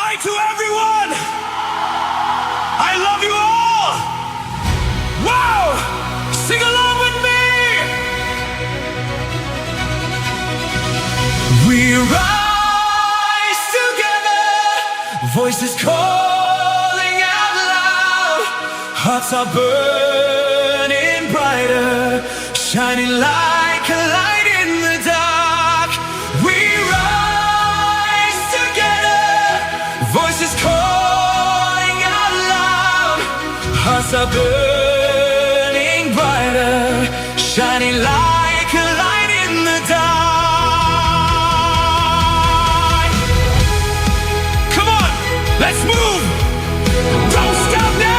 Hi to everyone! I love you all! Wow! Sing along with me! We rise together, voices calling out loud. Hearts are burning brighter, shining like a light in the dark. We rise together, voices calling out loud. Hearts are burning brighter, shining like a light in the dark. Come on, let's move! Don't stop now!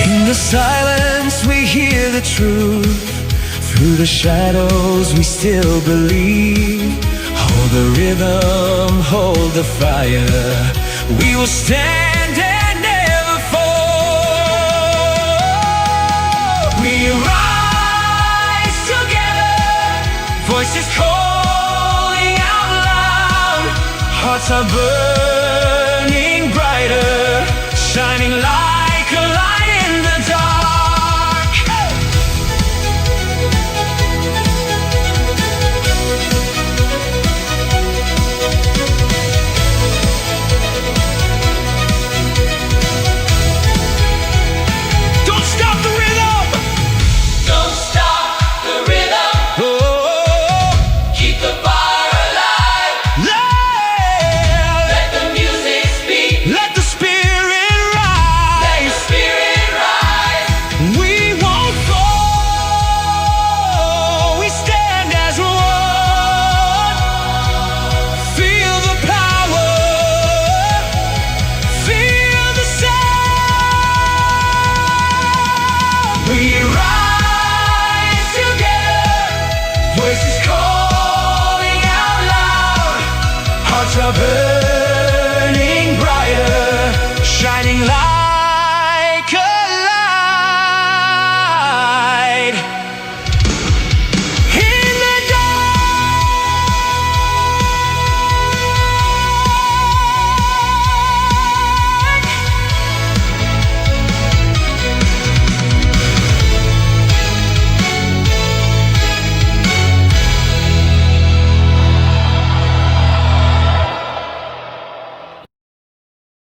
In the silence we hear the truth. Through the shadows we still believe. Hold the rhythm, hold the fire. We will stand and never fall. We rise together, voices calling out loud. Hearts are burning